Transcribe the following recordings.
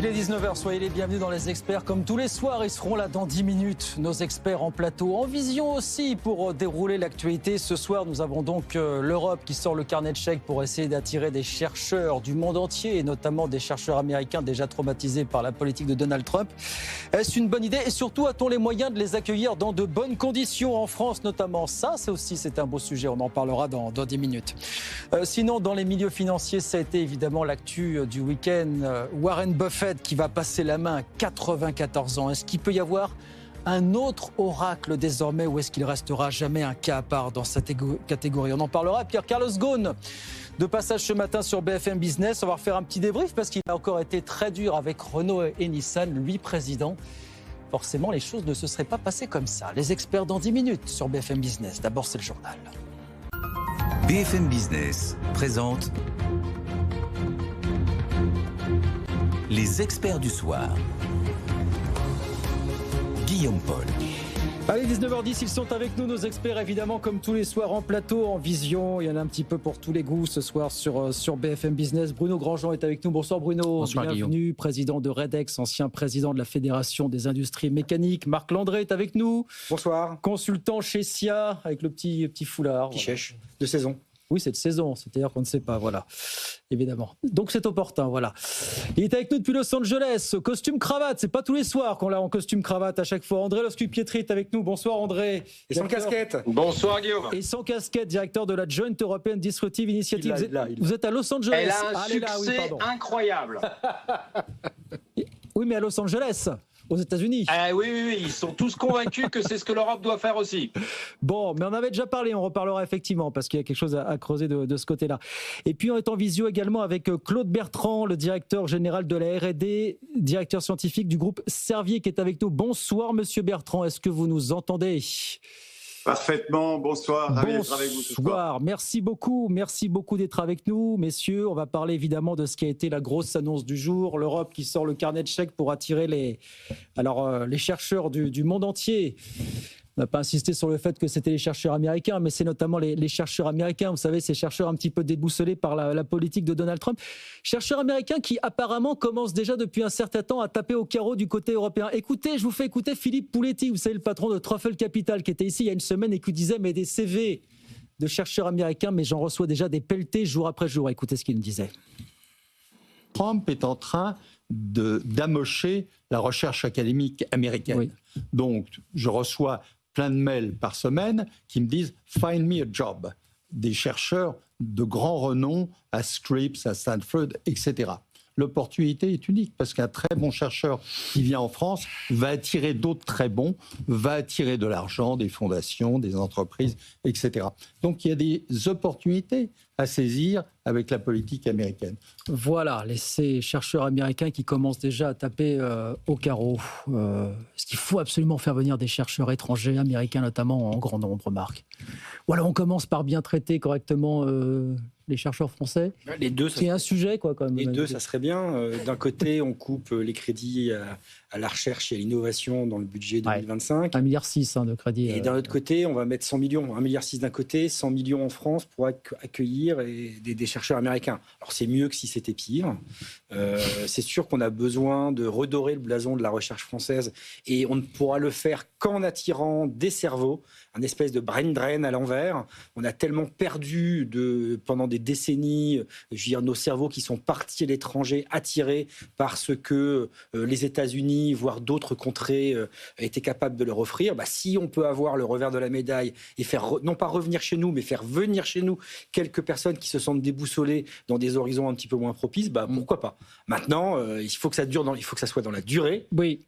Il est 19h, soyez les bienvenus dans Les Experts. Comme tous les soirs, ils seront là dans 10 minutes. Nos experts en plateau, en vision aussi pour dérouler l'actualité. Ce soir, nous avons donc l'Europe qui sort le carnet de chèques pour essayer d'attirer des chercheurs du monde entier, et notamment des chercheurs américains déjà traumatisés par la politique de Donald Trump. Est-ce une bonne idée? Et surtout, a-t-on les moyens de les accueillir dans de bonnes conditions en France notamment? Ça, c'est un beau sujet. On en parlera dans 10 minutes. Sinon, dans les milieux financiers, ça a été évidemment l'actu du week-end. Warren Buffett qui va passer la main à 94 ans. Est-ce qu'il peut y avoir un autre oracle désormais, ou est-ce qu'il restera jamais un cas à part dans cette catégorie? On en parlera. Pierre-Carlos Ghosn, de passage ce matin sur BFM Business. On va refaire un petit débrief parce qu'il a encore été très dur avec Renault et Nissan, lui président. Forcément, les choses ne se seraient pas passées comme ça. Les experts dans 10 minutes sur BFM Business. D'abord, c'est le journal. BFM Business présente Les Experts du soir. Guillaume Paul. Allez, 19h10, ils sont avec nous, nos experts, évidemment, comme tous les soirs en plateau, en vision. Il y en a un petit peu pour tous les goûts ce soir sur BFM Business. Bruno Grandjean est avec nous. Bonsoir Bruno. Bonsoir bienvenue, Guillaume. Président de Redex, ancien président de la Fédération des industries mécaniques. Marc Landré est avec nous. Bonsoir. Consultant chez SIA, avec le petit foulard. Qui chèche de saison. Oui, c'est de saison, c'est-à-dire qu'on ne sait pas, voilà, évidemment. Donc c'est opportun, voilà. Il est avec nous depuis Los Angeles, costume cravate, c'est pas tous les soirs qu'on l'a en costume cravate à chaque fois. André Loscu-Pietri est avec nous, bonsoir André. Et sans casquette. Bonsoir Guillaume. Et sans casquette, directeur de la Joint European Disruptive Initiative. Vous êtes à Los Angeles. Elle a un succès incroyable. Oui, mais à Los Angeles, aux États-Unis. Oui, ils sont tous convaincus que c'est ce que l'Europe doit faire aussi. Bon, mais on avait déjà parlé, on reparlera effectivement, parce qu'il y a quelque chose à creuser de ce côté-là. Et puis on est en visio également avec Claude Bertrand, le directeur général de la R&D, directeur scientifique du groupe Servier, qui est avec nous. Bonsoir Monsieur Bertrand, est-ce que vous nous entendez ? Parfaitement, bonsoir, ravi d'être avec vous ce soir. Merci beaucoup d'être avec nous, messieurs. On va parler évidemment de ce qui a été la grosse annonce du jour, l'Europe qui sort le carnet de chèques pour attirer les chercheurs du monde entier. On n'a pas insisté sur le fait que c'était les chercheurs américains, mais c'est notamment les chercheurs américains, vous savez, ces chercheurs un petit peu déboussolés par la politique de Donald Trump. Chercheurs américains qui apparemment commencent déjà depuis un certain temps à taper au carreau du côté européen. Écoutez, je vous fais écouter Philippe Pouletti, vous savez, le patron de Truffle Capital, qui était ici il y a une semaine et qui disait, mais des CV de chercheurs américains, mais j'en reçois déjà des pelletés jour après jour. Écoutez ce qu'il nous disait. Trump est en train d'amocher la recherche académique américaine. Oui. Donc, je reçois plein de mails par semaine qui me disent « Find me a job ». Des chercheurs de grand renom à Scripps, à Stanford, etc. L'opportunité est unique parce qu'un très bon chercheur qui vient en France va attirer d'autres très bons, va attirer de l'argent, des fondations, des entreprises, etc. Donc il y a des opportunités à saisir avec la politique américaine. Voilà, ces chercheurs américains qui commencent déjà à taper au carreau. Est-ce qu'il faut absolument faire venir des chercheurs étrangers, américains notamment, en grand nombre, Marc? Ou alors on commence par bien traiter correctement les chercheurs français? Les deux, c'est un sujet, quoi, quand même. Les deux, ça serait bien. D'un côté, on coupe les crédits à la recherche et à l'innovation dans le budget 2025. 1,6 milliard de crédits. Et d'un autre côté, on va mettre 100 millions. 1,6 milliard d'un côté, 100 millions en France pour accueillir des chercheurs américains. Alors c'est mieux que si c'était pire. C'est sûr qu'on a besoin de redorer le blason de la recherche française et on ne pourra le faire qu'en attirant des cerveaux, un espèce de brain drain à l'envers. On a tellement perdu pendant des décennies, je veux dire, nos cerveaux qui sont partis à l'étranger, attirés par ce que les États-Unis, voire d'autres contrées, étaient capables de leur offrir. Si on peut avoir le revers de la médaille et faire, non pas revenir chez nous, mais faire venir chez nous quelques personnes qui se sentent déboussolées dans des horizons un petit peu moins propices, pourquoi pas. Maintenant, il faut que ça dure, il faut que ça soit dans la durée. Oui.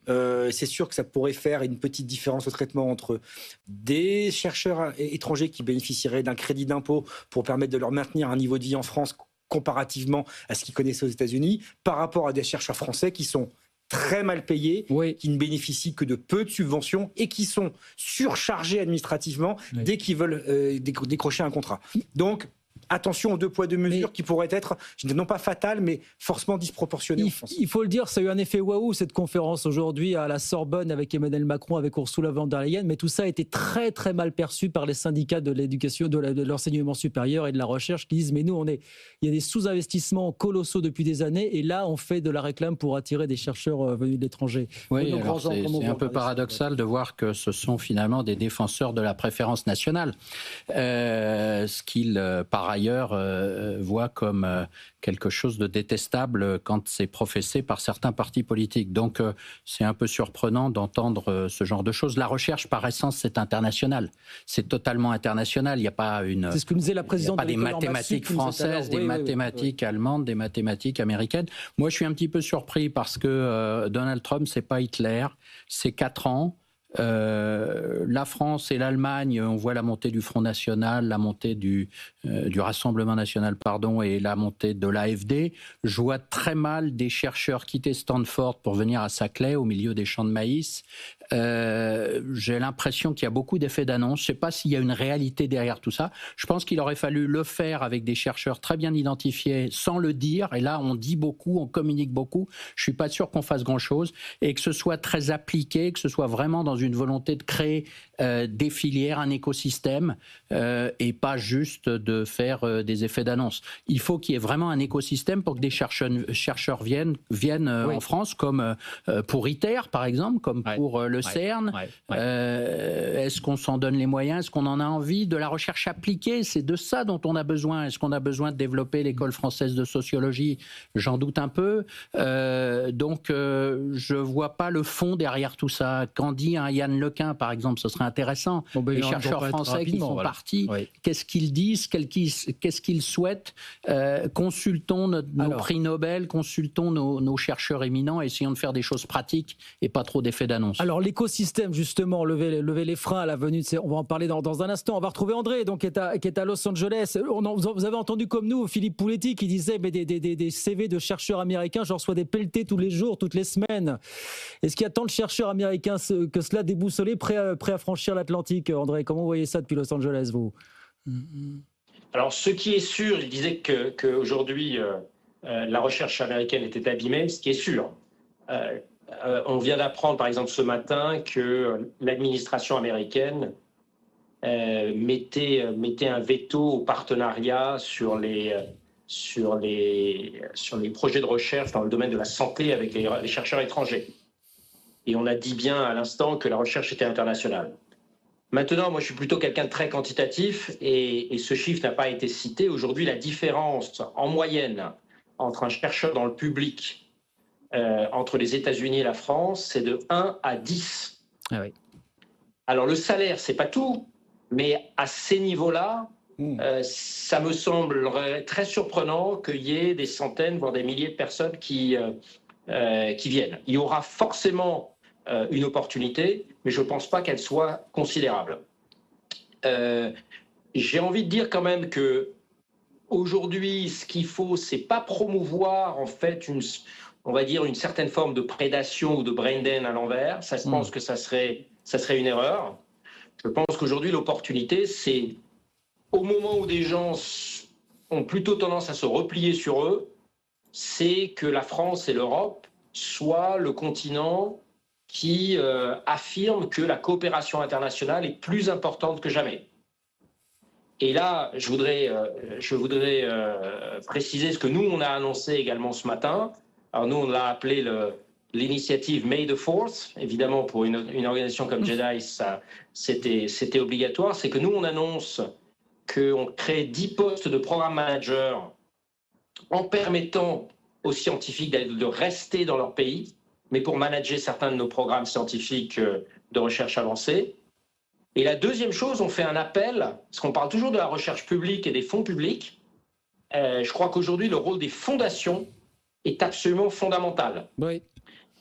C'est sûr que ça pourrait faire une petite différence au traitement entre des chercheurs étrangers qui bénéficieraient d'un crédit d'impôt pour permettre de leur maintenir un niveau de vie en France comparativement à ce qu'ils connaissaient aux États-Unis, par rapport à des chercheurs français qui sont très mal payés, qui ne bénéficient que de peu de subventions et qui sont surchargés administrativement dès qu'ils veulent décrocher un contrat. Donc, attention aux 2 poids 2 mesures qui pourraient être, non pas fatales, mais forcément disproportionnées en France. Il faut le dire, ça a eu un effet waouh cette conférence aujourd'hui à la Sorbonne avec Emmanuel Macron, avec Ursula von der Leyen, mais tout ça a été très très mal perçu par les syndicats de l'éducation, de l'enseignement supérieur et de la recherche qui disent mais nous il y a des sous-investissements colossaux depuis des années et là on fait de la réclame pour attirer des chercheurs venus de l'étranger. Oui, alors c'est un peu paradoxal de voir que ce sont finalement des défenseurs de la préférence nationale, ce qu'ils par ailleurs voient comme quelque chose de détestable quand c'est professé par certains partis politiques. Donc c'est un peu surprenant d'entendre ce genre de choses. La recherche par essence c'est international, c'est totalement international. Il n'y a pas c'est ce que nous disait la présidente des mathématiques françaises, des mathématiques allemandes, des mathématiques américaines. Moi je suis un petit peu surpris parce que Donald Trump c'est pas Hitler, c'est 4 ans. La France et l'Allemagne, on voit la montée du Front National, la montée du Rassemblement National, et la montée de l'AfD. Je vois très mal des chercheurs quitter Stanford pour venir à Saclay, au milieu des champs de maïs. J'ai l'impression qu'il y a beaucoup d'effets d'annonce. Je ne sais pas s'il y a une réalité derrière tout ça. Je pense qu'il aurait fallu le faire avec des chercheurs très bien identifiés, sans le dire. Et là, on dit beaucoup, on communique beaucoup. Je ne suis pas sûr qu'on fasse grand-chose. Et que ce soit très appliqué, que ce soit vraiment dans une volonté de créer des filières, un écosystème, et pas juste de faire des effets d'annonce. Il faut qu'il y ait vraiment un écosystème pour que des chercheurs viennent en France, comme pour ITER, par exemple, comme pour le CERN. Est-ce qu'on s'en donne les moyens? Est-ce qu'on en a envie? De la recherche appliquée, c'est de ça dont on a besoin. Est-ce qu'on a besoin de développer l'école française de sociologie? J'en doute un peu. Donc, je ne vois pas le fond derrière tout ça. Quand dit un Yann Lequin, par exemple, ce serait intéressant. Les chercheurs français qui sont partis, qu'est-ce qu'ils disent? Qu'est-ce qu'ils souhaitent? Consultons nos prix Nobel, consultons nos chercheurs éminents, essayons de faire des choses pratiques et pas trop d'effets d'annonce. Alors l'écosystème, justement, lever les freins à la venue, on va en parler dans un instant. On va retrouver André, donc, qui est à Los Angeles. Vous avez entendu comme nous Philippe Pouletti qui disait mais des CV de chercheurs américains, j'en reçois des pelletés tous les jours, toutes les semaines. Est-ce qu'il y a tant de chercheurs américains que cela déboussolé, prêts à franchir l'Atlantique? André, comment vous voyez ça depuis Los Angeles, vous? Alors, ce qui est sûr, il disait qu'aujourd'hui, la recherche américaine était abîmée. Ce qui est sûr, on vient d'apprendre, par exemple, ce matin, que l'administration américaine mettait un veto au partenariat sur les projets de recherche dans le domaine de la santé avec les chercheurs étrangers. Et on a dit bien à l'instant que la recherche était internationale. Maintenant, moi, je suis plutôt quelqu'un de très quantitatif et ce chiffre n'a pas été cité. Aujourd'hui, la différence en moyenne entre un chercheur dans le public, entre les États-Unis et la France, c'est de 1 à 10. Ah oui. Alors, le salaire, c'est pas tout, mais à ces niveaux-là, ça me semble très surprenant qu'il y ait des centaines, voire des milliers de personnes qui viennent. Il y aura forcément une opportunité, mais je ne pense pas qu'elle soit considérable. J'ai envie de dire quand même que aujourd'hui, ce qu'il faut, c'est pas promouvoir en fait on va dire une certaine forme de prédation ou de brain drain à l'envers. Ça, je pense que ça serait une erreur. Je pense qu'aujourd'hui, l'opportunité, c'est au moment où des gens ont plutôt tendance à se replier sur eux, c'est que la France et l'Europe soient le continent qui affirme que la coopération internationale est plus importante que jamais. Et là, je voudrais préciser ce que nous, on a annoncé également ce matin. Alors nous, on l'a appelé l'initiative May the 4th. Évidemment, pour une organisation comme JEDI, ça, c'était obligatoire. C'est que nous, on annonce qu'on crée 10 postes de programme manager en permettant aux scientifiques de rester dans leur pays, mais pour manager certains de nos programmes scientifiques de recherche avancée. Et la deuxième chose, on fait un appel, parce qu'on parle toujours de la recherche publique et des fonds publics. Je crois qu'aujourd'hui, le rôle des fondations est absolument fondamental. Oui.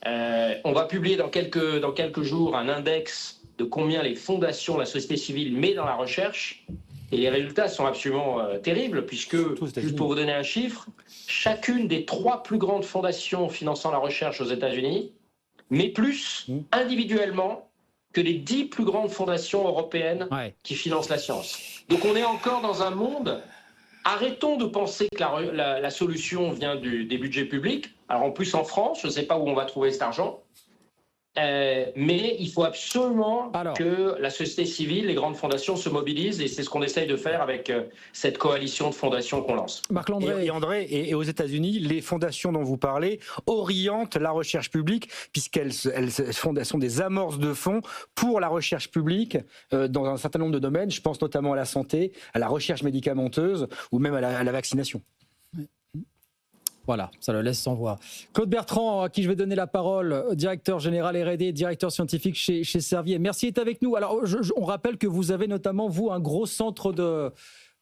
On va publier dans quelques jours un index de combien les fondations, la société civile met dans la recherche. Et les résultats sont absolument terribles, puisque, juste pour vous donner un chiffre, chacune des 3 plus grandes fondations finançant la recherche aux États-Unis met plus individuellement que les 10 plus grandes fondations européennes qui financent la science. Donc on est encore dans un monde arrêtons de penser que la solution vient des budgets publics. Alors en plus en France, je ne sais pas où on va trouver cet argent. Mais il faut absolument que la société civile, les grandes fondations se mobilisent et c'est ce qu'on essaye de faire avec cette coalition de fondations qu'on lance. Marc-André. Et André, et aux États-Unis, les fondations dont vous parlez orientent la recherche publique puisqu'elles sont des amorces de fonds pour la recherche publique dans un certain nombre de domaines. Je pense notamment à la santé, à la recherche médicamenteuse ou même à la vaccination. Voilà, ça le laisse sans voix. Claude Bertrand, à qui je vais donner la parole, directeur général R&D, directeur scientifique chez Servier. Merci d'être avec nous. Alors, on rappelle que vous avez notamment, vous, un gros centre de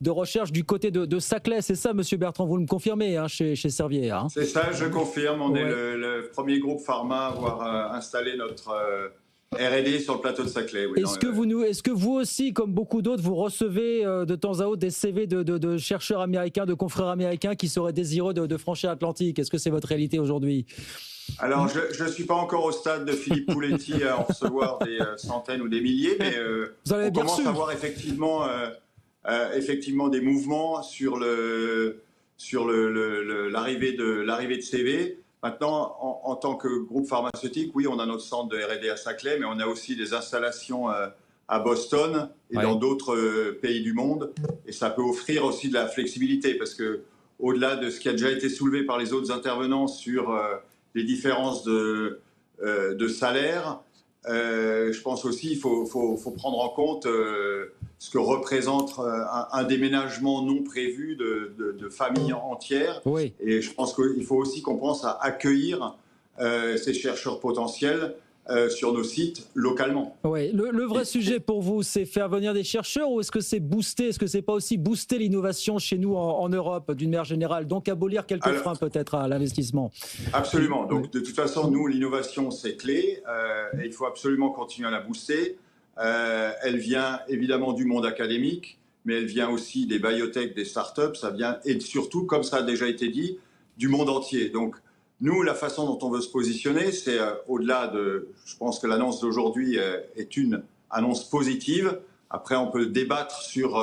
recherche du côté de Saclay. C'est ça, monsieur Bertrand, vous me confirmez, hein, chez Servier. Hein. C'est ça, je confirme. On est le premier groupe pharma à avoir installé notre R&D sur le plateau de Saclay. Oui, est-ce que vous aussi, comme beaucoup d'autres, vous recevez de temps à autre des CV de chercheurs américains, de confrères américains qui seraient désireux de franchir l'Atlantique? Est-ce que c'est votre réalité aujourd'hui? Alors, je ne suis pas encore au stade de Philippe Pouletti à en recevoir des centaines ou des milliers, mais on commence à avoir effectivement des mouvements sur l'arrivée de CV. Maintenant, en tant que groupe pharmaceutique, oui, on a notre centre de R&D à Saclay, mais on a aussi des installations à Boston et dans d'autres pays du monde. Et ça peut offrir aussi de la flexibilité parce que, au-delà de ce qui a déjà été soulevé par les autres intervenants sur les différences de salaire, je pense aussi qu'il faut prendre en compte ce que représente un déménagement non prévu de familles entières. Oui. Et je pense qu'il faut aussi qu'on pense à accueillir ces chercheurs potentiels sur nos sites localement. Oui. Le vrai sujet pour vous, c'est faire venir des chercheurs ou est-ce que c'est booster, est-ce que c'est pas aussi booster l'innovation chez nous en Europe d'une manière générale, donc abolir quelques freins peut-être à l'investissement? Absolument. Donc de toute façon, nous, l'innovation, c'est clé et il faut absolument continuer à la booster. Elle vient évidemment du monde académique, mais elle vient aussi des biotech, des startups, ça vient et surtout, comme ça a déjà été dit, du monde entier. Donc nous, la façon dont on veut se positionner, c'est au-delà de... Je pense que l'annonce d'aujourd'hui est une annonce positive. Après, on peut débattre sur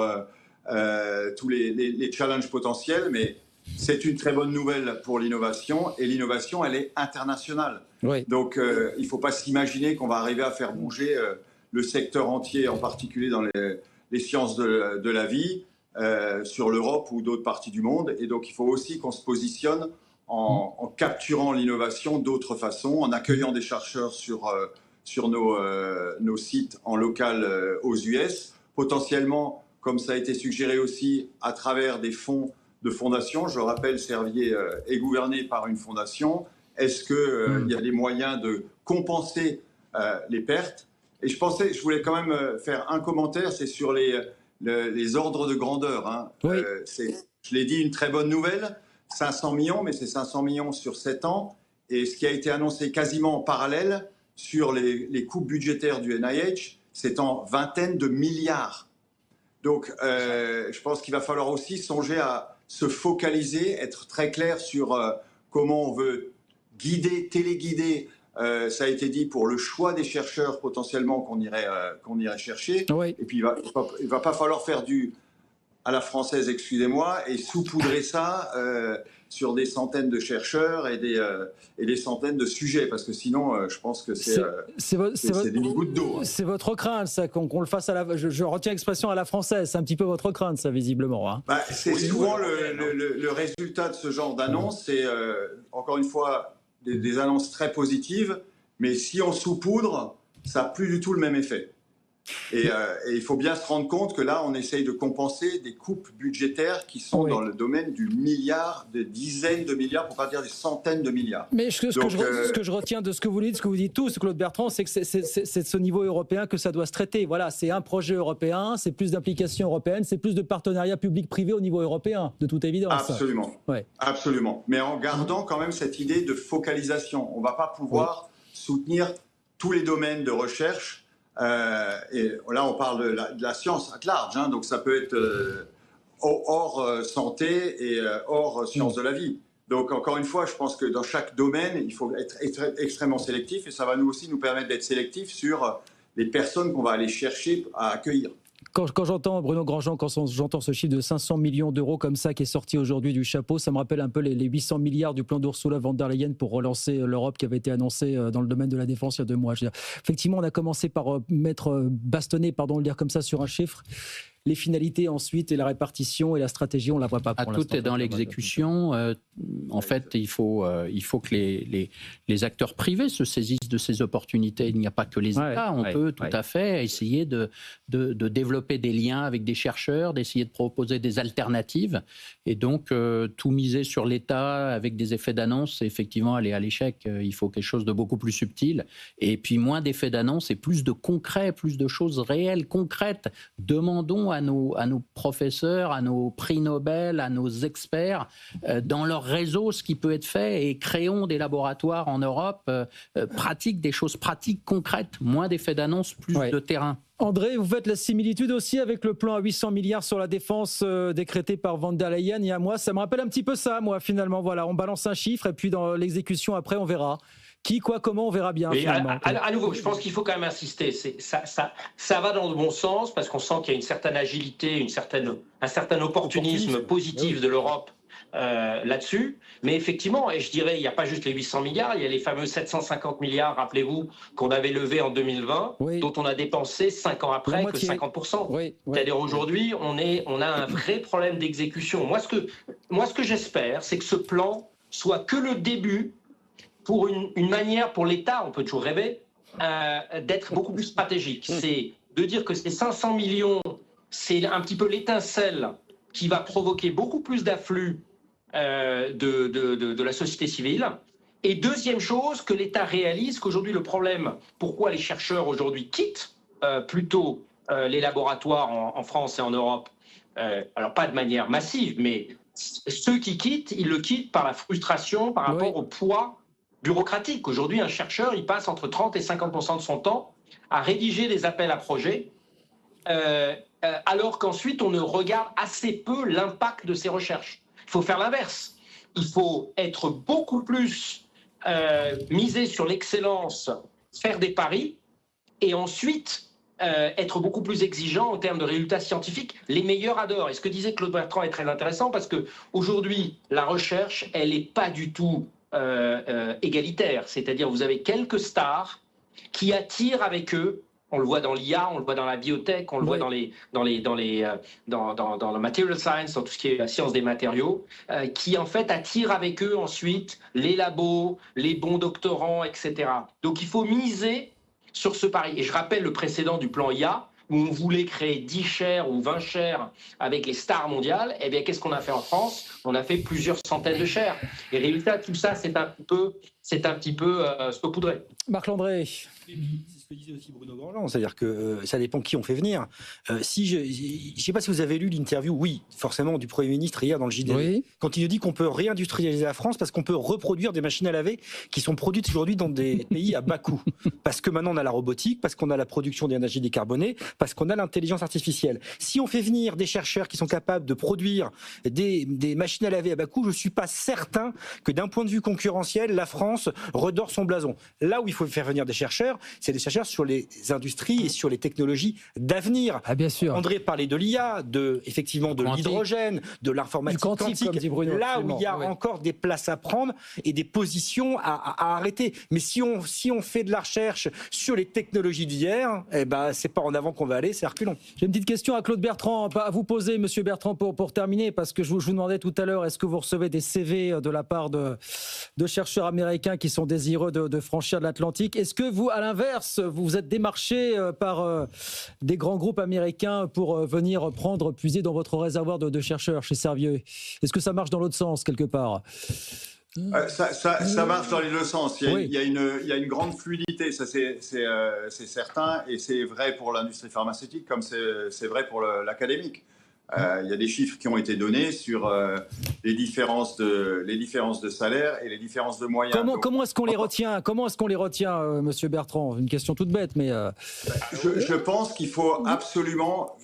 tous les challenges potentiels, mais c'est une très bonne nouvelle pour l'innovation. Et l'innovation, elle est internationale. Oui. Donc, il ne faut pas s'imaginer qu'on va arriver à faire bouger le secteur entier, en particulier dans les sciences de la vie, sur l'Europe ou d'autres parties du monde. Et donc, il faut aussi qu'on se positionne en capturant l'innovation d'autres façons, en accueillant des chercheurs sur nos sites en local aux US, potentiellement, comme ça a été suggéré aussi, à travers des fonds de fondation. Je rappelle, Servier est gouverné par une fondation. Est-ce qu'il y a des moyens de compenser les pertes? Et je voulais quand même faire un commentaire, c'est sur les ordres de grandeur. Hein. Oui. Je l'ai dit, une très bonne nouvelle. 500 millions, mais c'est 500 millions sur 7 ans. Et ce qui a été annoncé quasiment en parallèle sur les coupes budgétaires du NIH, c'est en vingtaines de milliards. Donc, je pense qu'il va falloir aussi songer à se focaliser, être très clair sur comment on veut téléguider, ça a été dit, pour le choix des chercheurs potentiellement qu'on irait chercher. Oui. Et puis, il va pas falloir faire à la française, excusez-moi, et saupoudrer ça sur des centaines de chercheurs et des centaines de sujets, parce que sinon, je pense que c'est une goutte d'eau. Hein. C'est votre crainte, ça, qu'on le fasse je retiens l'expression à la française, c'est un petit peu votre crainte, ça, visiblement. Hein. C'est souvent le résultat de ce genre d'annonce, c'est encore une fois des annonces très positives, mais si on saupoudre, ça n'a plus du tout le même effet. Et il faut bien se rendre compte que là, on essaye de compenser des coupes budgétaires qui sont dans le domaine du milliard, des dizaines de milliards, pour ne pas dire des centaines de milliards. Mais ce que je retiens de ce que vous dites, ce que vous dites tous, Claude Bertrand, c'est que c'est de ce niveau européen que ça doit se traiter. Voilà, c'est un projet européen, c'est plus d'implication européenne, c'est plus de partenariat public-privé au niveau européen, de toute évidence. Absolument, absolument. Mais en gardant quand même cette idée de focalisation. On ne va pas pouvoir soutenir tous les domaines de recherche. Et là, on parle de la science at large, hein, donc ça peut être hors santé et hors sciences de la vie. Donc, encore une fois, je pense que dans chaque domaine, il faut être extrêmement sélectif et ça va nous permettre d'être sélectifs sur les personnes qu'on va aller chercher à accueillir. Quand j'entends Bruno Grandjean, quand j'entends ce chiffre de 500 millions d'euros comme ça qui est sorti aujourd'hui du chapeau, ça me rappelle un peu les 800 milliards du plan d'Ursula von der Leyen pour relancer l'Europe qui avait été annoncé dans le domaine de la défense il y a 2 mois. Je veux dire, effectivement, on a commencé par bastonner, pardon de le dire comme ça, sur un chiffre. Les finalités ensuite et la répartition et la stratégie, on ne la voit pas pour l'instant. Tout est dans l'exécution. En fait, il faut que les acteurs privés se saisissent de ces opportunités. Il n'y a pas que les États. On peut tout à fait essayer de développer des liens avec des chercheurs, d'essayer de proposer des alternatives. Et donc, tout miser sur l'État avec des effets d'annonce, c'est effectivement aller à l'échec. Il faut quelque chose de beaucoup plus subtil. Et puis, moins d'effets d'annonce et plus de concret, plus de choses réelles, concrètes. Demandons à nos professeurs, à nos prix Nobel, à nos experts, dans leur réseau, ce qui peut être fait, et créons des laboratoires en Europe pratiques, des choses pratiques, concrètes, moins d'effets d'annonce, plus de terrain. André, vous faites la similitude aussi avec le plan à 800 milliards sur la défense décrété par von der Leyen il y a un mois. Ça me rappelle un petit peu ça, moi, finalement. Voilà, on balance un chiffre et puis dans l'exécution, après, on verra. Qui, quoi, comment, on verra bien. À nouveau, je pense qu'il faut quand même insister. Ça va dans le bon sens parce qu'on sent qu'il y a une certaine agilité, un certain opportunisme positif de l'Europe là-dessus. Mais effectivement, et je dirais, il n'y a pas juste les 800 milliards, il y a les fameux 750 milliards, rappelez-vous, qu'on avait levés en 2020, dont on a dépensé 5 ans après que 50%. C'est-à-dire aujourd'hui, on a un vrai problème d'exécution. Moi, ce que j'espère, c'est que ce plan soit que le début pour une manière pour l'État, on peut toujours rêver, d'être beaucoup plus stratégique. C'est de dire que ces 500 millions, c'est un petit peu l'étincelle qui va provoquer beaucoup plus d'afflux de la société civile. Et deuxième chose, que l'État réalise qu'aujourd'hui le problème, pourquoi les chercheurs aujourd'hui quittent plutôt les laboratoires en France et en Europe, alors pas de manière massive, mais ceux qui quittent, ils le quittent par la frustration par rapport au poids bureaucratique. Aujourd'hui, un chercheur, il passe entre 30 et 50% de son temps à rédiger des appels à projets, alors qu'ensuite, on ne regarde assez peu l'impact de ces recherches. Il faut faire l'inverse. Il faut être beaucoup plus misé sur l'excellence, faire des paris, et ensuite être beaucoup plus exigeant en termes de résultats scientifiques. Les meilleurs adorent. Et ce que disait Claude Bertrand est très intéressant, parce qu'aujourd'hui, la recherche, elle n'est pas du tout égalitaire, c'est-à-dire vous avez quelques stars qui attirent avec eux, on le voit dans l'IA, on le voit dans la biotech, on le voit dans le material science, dans tout ce qui est la science des matériaux, qui en fait attirent avec eux ensuite les labos, les bons doctorants, etc. Donc il faut miser sur ce pari. Et je rappelle le précédent du plan IA, où on voulait créer 10 chaires ou 20 chaires avec les stars mondiales. Eh bien, qu'est-ce qu'on a fait en France? On a fait plusieurs centaines de chaires. Et résultat, tout ça, c'est un petit peu saupoudré. Marc Landré. Ce que disait aussi Bruno Grandjean, c'est-à-dire que ça dépend qui on fait venir. Je ne sais pas si vous avez lu l'interview, oui, forcément, du Premier ministre hier dans le JDD, quand il nous dit qu'on peut réindustrialiser la France parce qu'on peut reproduire des machines à laver qui sont produites aujourd'hui dans des pays à bas coût. Parce que maintenant on a la robotique, parce qu'on a la production d'énergie décarbonée, parce qu'on a l'intelligence artificielle. Si on fait venir des chercheurs qui sont capables de produire des machines à laver à bas coût, je ne suis pas certain que d'un point de vue concurrentiel, la France redore son blason. Là où il faut faire venir des chercheurs, c'est des chercheurs sur les industries et sur les technologies d'avenir. Ah, bien sûr. André parlait de l'IA, effectivement de l'hydrogène, de l'informatique quantique. Comme dit Bruno, là où il y a encore des places à prendre et des positions à arrêter. Mais si on fait de la recherche sur les technologies d'hier, c'est pas en avant qu'on va aller, c'est reculons. J'ai une petite question à Claude Bertrand, à vous poser, Monsieur Bertrand, pour terminer, parce que je vous demandais tout à l'heure, est-ce que vous recevez des CV de la part de chercheurs américains qui sont désireux de franchir l'Atlantique? Est-ce que vous, à l'inverse, vous êtes démarché par des grands groupes américains pour venir puiser dans votre réservoir de chercheurs chez Servieux? Est-ce que ça marche dans l'autre sens, quelque part? Ça marche dans les deux sens. Il y a une grande fluidité, ça c'est certain, et c'est vrai pour l'industrie pharmaceutique comme c'est vrai pour l'académique. Il y a des chiffres qui ont été donnés sur les différences de salaire et les différences de moyens. Comment est-ce qu'on les retient, Monsieur Bertrand? Une question toute bête, mais... Je pense qu'il faut absolument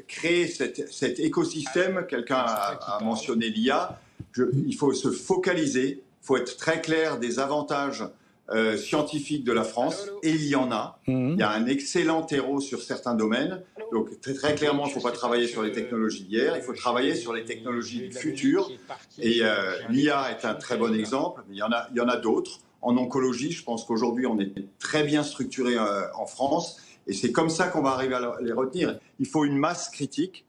créer cet écosystème. Quelqu'un a mentionné l'IA. Il faut se focaliser, il faut être très clair des avantages scientifiques de la France, et il y en a. Il y a un excellent terreau sur certains domaines. Donc très clairement, il ne faut pas travailler sur les technologies d'hier, il faut travailler sur les technologies du futur. Et l'IA est un très bon exemple, mais il y en a d'autres. En oncologie, je pense qu'aujourd'hui, on est très bien structuré en France, et c'est comme ça qu'on va arriver à les retenir. Il faut une masse critique,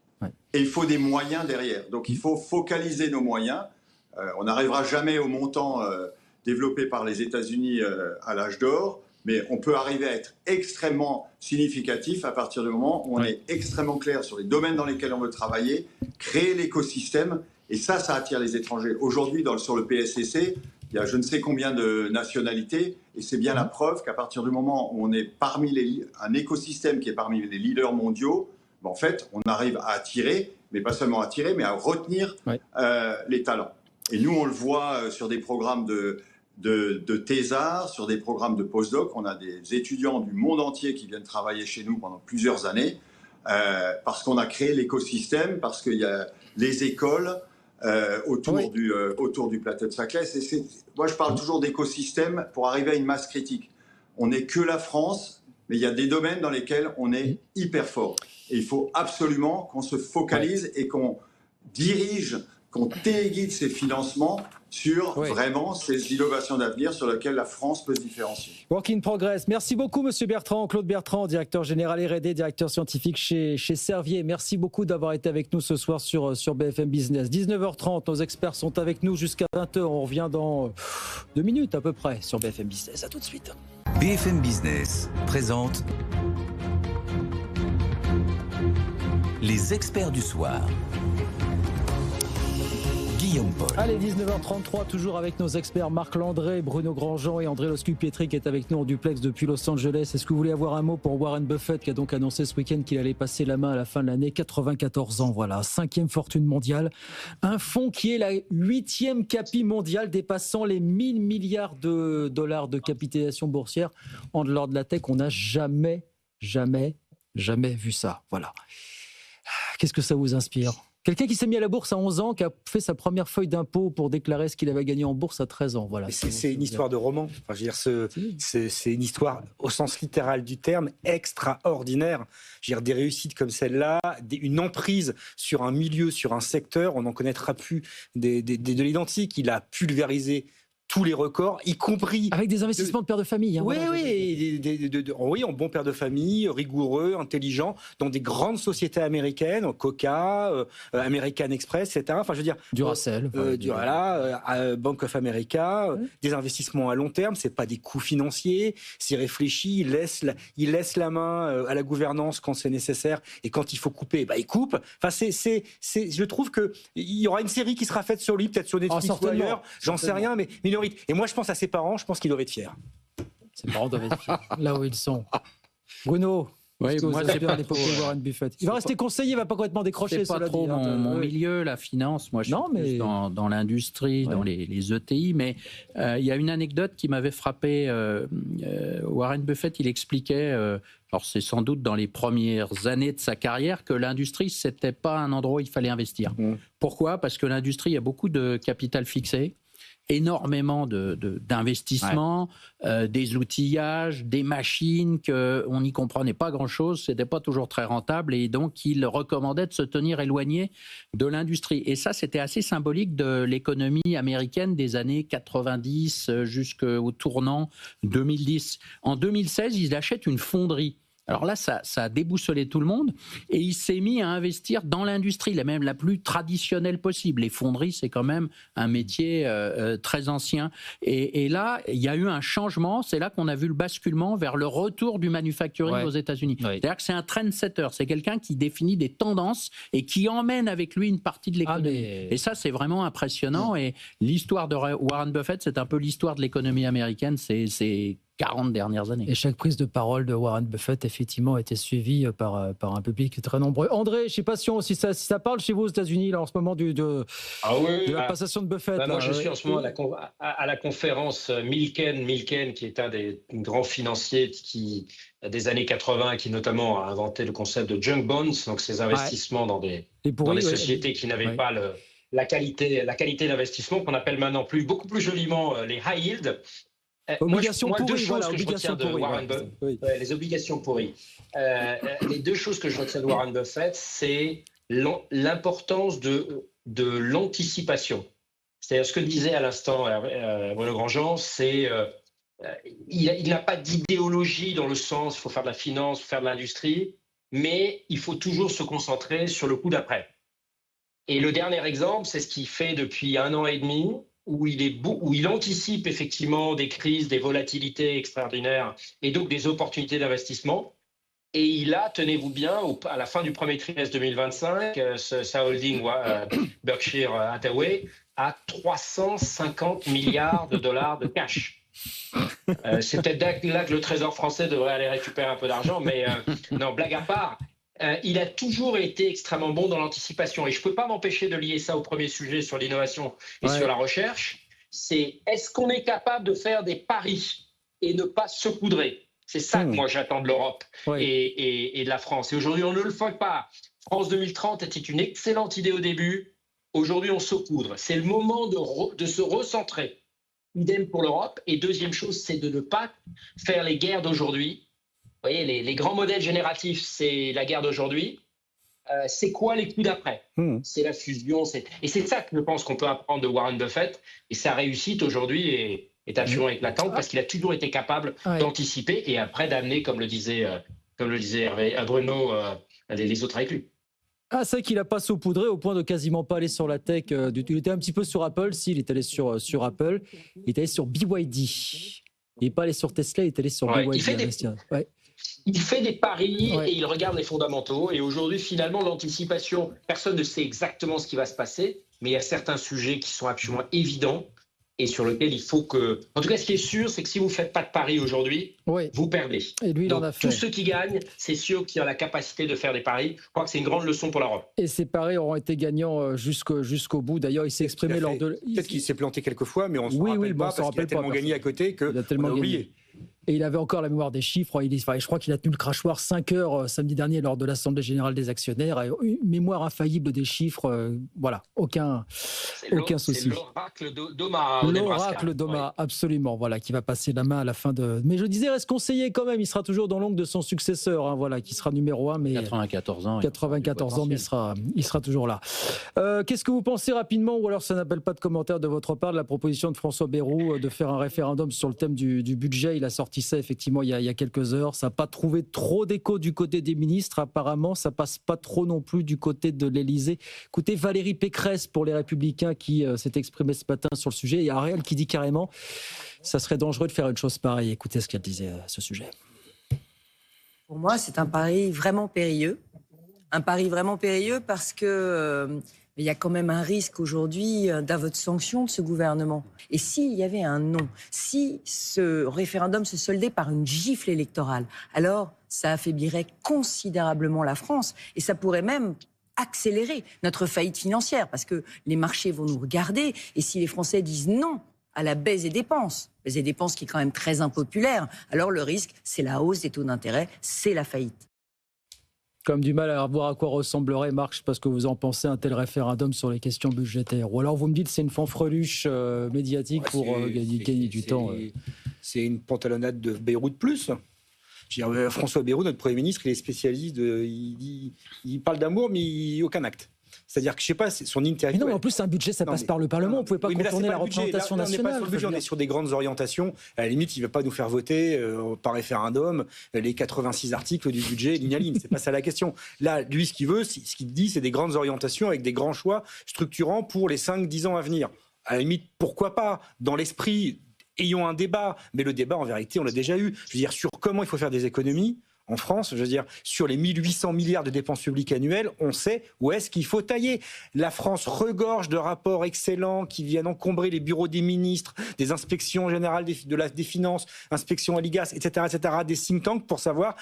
et il faut des moyens derrière. Donc il faut focaliser nos moyens. On n'arrivera jamais au montant développé par les États-Unis à l'âge d'or, mais on peut arriver à être extrêmement significatif à partir du moment où on est extrêmement clair sur les domaines dans lesquels on veut travailler, créer l'écosystème, et ça attire les étrangers. Aujourd'hui, sur le PSCC, il y a je ne sais combien de nationalités, et c'est bien la preuve qu'à partir du moment où on est un écosystème qui est parmi les leaders mondiaux, en fait, on arrive à attirer, mais pas seulement attirer, mais à retenir les talents. Et nous, on le voit sur des programmes de thésards, sur des programmes de postdoc. On a des étudiants du monde entier qui viennent travailler chez nous pendant plusieurs années, parce qu'on a créé l'écosystème, parce qu'il y a les écoles autour du plateau de Saclay. Moi, je parle toujours d'écosystème pour arriver à une masse critique. On n'est que la France, mais il y a des domaines dans lesquels on est hyper fort. Et il faut absolument qu'on se focalise et qu'on dirige, qu'on téléguide ces financements sur vraiment ces innovations d'avenir sur lesquelles la France peut se différencier. Work in progress. Merci beaucoup, Monsieur Bertrand. Claude Bertrand, directeur général R&D, directeur scientifique chez Servier. Merci beaucoup d'avoir été avec nous ce soir sur BFM Business. 19h30, nos experts sont avec nous jusqu'à 20h. On revient dans 2 minutes à peu près sur BFM Business. À tout de suite. BFM Business présente les experts du soir. Guillaume Paul. Allez, 19h33, toujours avec nos experts Marc Landré, Bruno Grandjean et André Loscu-Pietri qui est avec nous en duplex depuis Los Angeles. Est-ce que vous voulez avoir un mot pour Warren Buffett qui a donc annoncé ce week-end qu'il allait passer la main à la fin de l'année, 94 ans, voilà, 5e fortune mondiale. Un fonds qui est la 8e capi mondiale dépassant les 1000 milliards de dollars de capitalisation boursière. En dehors de la tech, on n'a jamais vu ça. Voilà. Qu'est-ce que ça vous inspire ? Quelqu'un qui s'est mis à la bourse à 11 ans, qui a fait sa première feuille d'impôt pour déclarer ce qu'il avait gagné en bourse à 13 ans. Voilà. C'est une histoire de roman. Enfin, je veux dire, c'est une histoire, au sens littéral du terme, extraordinaire. Je veux dire, des réussites comme celle-là, une emprise sur un milieu, sur un secteur, on n'en connaîtra plus de l'identique. Il a pulvérisé tous les records, y compris... Avec des investissements de père de famille. Hein, oui, en bon père de famille, rigoureux, intelligent, dans des grandes sociétés américaines, Coca, American Express, etc. Enfin, je veux dire... Duracell. Bank of America, des investissements à long terme, c'est pas des coûts financiers, c'est réfléchi, il laisse la main à la gouvernance quand c'est nécessaire, et quand il faut couper, il coupe. Enfin, je trouve qu'il y aura une série qui sera faite sur lui, peut-être sur Netflix ou ailleurs, j'en sais rien, mais et moi, je pense à ses parents, je pense qu'ils doivent être fiers. Ses parents doivent être fiers, là où ils sont. Bruno, moi, c'est bien l'époque de Warren Buffett. Il va rester conseiller, il ne va pas complètement décrocher. C'est pas trop mon milieu, la finance. Moi, je suis plus dans l'industrie, dans les ETI. Mais il y a une anecdote qui m'avait frappé. Warren Buffett, il expliquait... alors c'est sans doute dans les premières années de sa carrière que l'industrie, c'était pas un endroit où il fallait investir. Pourquoi ? Parce que l'industrie a beaucoup de capital fixé, énormément d'investissements, des outillages, des machines qu'on n'y comprenait pas grand-chose, c'était pas toujours très rentable, et donc il recommandait de se tenir éloigné de l'industrie. Et ça, c'était assez symbolique de l'économie américaine des années 90 jusqu'au tournant 2010. En 2016, il achète une fonderie. Alors là, ça a déboussolé tout le monde, et il s'est mis à investir dans l'industrie, même la plus traditionnelle possible. Les fonderies, c'est quand même un métier très ancien. Et là, il y a eu un changement. C'est là qu'on a vu le basculement vers le retour du manufacturing aux États-Unis. C'est-à-dire que c'est un trendsetter. C'est quelqu'un qui définit des tendances et qui emmène avec lui une partie de l'économie. Et ça, c'est vraiment impressionnant. Et l'histoire de Warren Buffett, c'est un peu l'histoire de l'économie américaine. C'est 40 dernières années. Et chaque prise de parole de Warren Buffett, effectivement, a été suivie par un public très nombreux. André, je ne sais pas si ça parle chez vous aux États-Unis, là, en ce moment, de la passation de Buffett. Moi, je suis en ce moment à la conférence Milken, qui est un des grands financiers des années 80, qui notamment a inventé le concept de junk bonds, donc ces investissements dans des sociétés qui n'avaient pas la qualité d'investissement, qu'on appelle maintenant beaucoup plus joliment les high yield. Obligations moi, deux pourries, choses voilà, que je obligations retiens de pourries. Warren Voilà. Buffett, Oui. les obligations pourries. Les deux choses que je retiens de Warren Buffett, c'est l'importance de l'anticipation. C'est-à-dire ce que disait à l'instant Bruno Grandjean, c'est il n'a pas d'idéologie dans le sens il faut faire de la finance, il faut faire de l'industrie, mais il faut toujours se concentrer sur le coup d'après. Et le dernier exemple, c'est ce qu'il fait depuis 1 an et demi, où il anticipe effectivement des crises, des volatilités extraordinaires et donc des opportunités d'investissement. Et il a, tenez-vous bien, à la fin du premier trimestre 2025, sa holding Berkshire Hathaway a 350 milliards de dollars de cash. C'est peut-être là que le Trésor français devrait aller récupérer un peu d'argent, mais non, blague à part, il a toujours été extrêmement bon dans l'anticipation. Et je ne peux pas m'empêcher de lier ça au premier sujet sur l'innovation et sur la recherche. C'est est-ce qu'on est capable de faire des paris et ne pas se coudrer? C'est ça que moi j'attends de l'Europe et de la France. Et aujourd'hui, on ne le fait pas. France 2030 était une excellente idée au début. Aujourd'hui, on se coudre. C'est le moment de se recentrer. Idem pour l'Europe. Et deuxième chose, c'est de ne pas faire les guerres d'aujourd'hui. Vous voyez, les grands modèles génératifs, c'est la guerre d'aujourd'hui. C'est quoi les coups d'après? C'est la fusion. Et c'est ça que je pense qu'on peut apprendre de Warren Buffett. Et sa réussite aujourd'hui est absolument éclatante parce qu'il a toujours été capable d'anticiper et après d'amener, comme le disait Bruno, les autres avec lui. Ah, c'est vrai qu'il n'a pas saupoudré au point de quasiment pas aller sur la tech. Il était un petit peu sur Apple, il est allé sur Apple. Il est allé sur BYD. Il n'est pas allé sur Tesla, il est allé sur BYD. Il fait des paris et il regarde les fondamentaux. Et aujourd'hui, finalement, l'anticipation, personne ne sait exactement ce qui va se passer, mais il y a certains sujets qui sont absolument évidents et sur lesquels il faut que... En tout cas, ce qui est sûr, c'est que si vous ne faites pas de paris aujourd'hui, vous perdez. Et lui, il en a fait. Tous ceux qui gagnent, c'est ceux qui ont la capacité de faire des paris. Je crois que c'est une grande leçon pour l'Europe. Et ces paris auront été gagnants jusqu'au bout. D'ailleurs, il s'est exprimé lors de... Peut-être qu'il s'est planté quelques fois, mais on ne se rappelle pas parce qu'il a tellement gagné à côté qu'on a oublié. Et il avait encore la mémoire des chiffres. Je crois qu'il a tenu le crachoir 5 heures samedi dernier lors de l'Assemblée générale des actionnaires. Une mémoire infaillible des chiffres. Voilà, aucun souci. C'est l'oracle d'Omaha. L'oracle d'Omaha, absolument. Voilà, qui va passer la main à la fin de... Mais je disais, reste conseiller quand même. Il sera toujours dans l'ombre de son successeur, voilà, qui sera numéro 1. Mais 94 ans. 94 ans, mais il sera toujours là. Qu'est-ce que vous pensez rapidement, ou alors ça n'appelle pas de commentaire de votre part, de la proposition de François Bayrou de faire un référendum sur le thème du budget? Il a sorti ça effectivement il y a quelques heures. Ça n'a pas trouvé trop d'écho du côté des ministres. Apparemment, ça passe pas trop non plus du côté de l'Élysée. Écoutez, Valérie Pécresse pour les Républicains qui s'est exprimée ce matin sur le sujet. Il y a Ariel qui dit carrément ça serait dangereux de faire une chose pareille. Écoutez ce qu'elle disait à ce sujet. Pour moi, c'est un pari vraiment périlleux. Un pari vraiment périlleux parce que... il y a quand même un risque aujourd'hui d'aveu de sanction de ce gouvernement. Et s'il y avait un non, si ce référendum se soldait par une gifle électorale, alors ça affaiblirait considérablement la France et ça pourrait même accélérer notre faillite financière parce que les marchés vont nous regarder et si les Français disent non à la baisse des dépenses qui est quand même très impopulaire, alors le risque, c'est la hausse des taux d'intérêt, c'est la faillite. Comme du mal à voir à quoi ressemblerait, Marc, je sais pas ce que vous en pensez, un tel référendum sur les questions budgétaires. Ou alors vous me dites c'est une fanfreluche médiatique pour gagner du temps. C'est une pantalonnade de Bayrou de plus. Je veux dire, François Bayrou, notre Premier ministre, il est spécialiste, il parle d'amour, mais aucun acte. C'est-à-dire que, je ne sais pas, son interview... Mais non, en plus, un budget, ça passe par le Parlement. On ne pouvait pas contourner la représentation nationale. On n'est pas sur le budget, on est sur des grandes orientations. À la limite, il ne va pas nous faire voter par référendum les 86 articles du budget ligne à ligne. Ce n'est pas ça la question. Là, lui, ce qu'il veut, ce qu'il dit, c'est des grandes orientations avec des grands choix structurants pour les 5-10 ans à venir. À la limite, pourquoi pas, dans l'esprit, ayons un débat. Mais le débat, en vérité, on l'a déjà eu. Je veux dire, sur comment il faut faire des économies. En France, je veux dire, sur les 1800 milliards de dépenses publiques annuelles, on sait où est-ce qu'il faut tailler. La France regorge de rapports excellents qui viennent encombrer les bureaux des ministres, des inspections générales des finances, inspections à l'IGAS, etc., des think tanks pour savoir